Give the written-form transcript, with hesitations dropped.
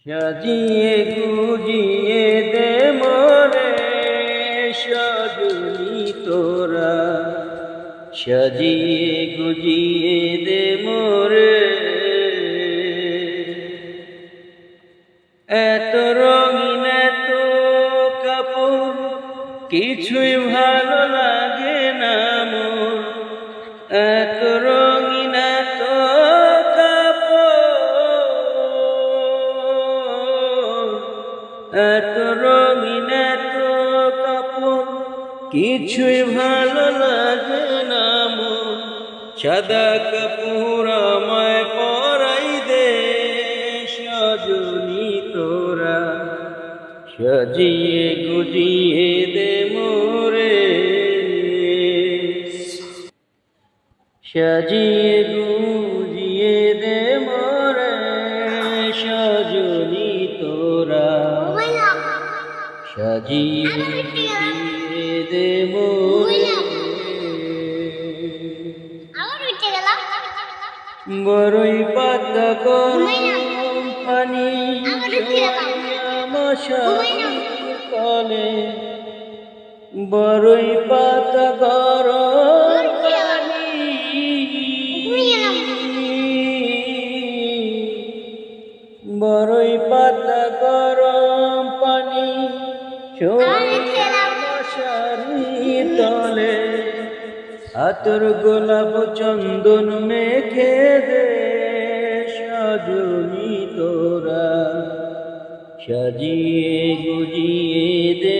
সাজিয়ে গুজিয়ে দে মোরে সজনী তোরা, সাজিয়ে গুজিয়ে দে মোরে। এত রঙিন এত কাপড় কিছুই ভালো লাগে না মোর, এত রঙিন এত এত রঙিন এত কাপড় কিছুই ভালো লাগে না মোর। সাদা কাপড় আমায় পরাই দে সজনী তোরা, সাজিয়ে গুজিয়ে দে মোরে, সাজিয়ে গুজিয়ে দে মোরে সজনী তোরা, সাজিয়ে গুজিয়ে দে মোরে। বড়ই পাতা গরম পানি মশারির তলে, বড়ই পাতা গরম পানি, বড়ই পাতা গরম পানি মশারির তলে, আতর গোলাপ চন্দন মেখে দে সজনী তোরা, সাজিয়ে গুজিয়ে দে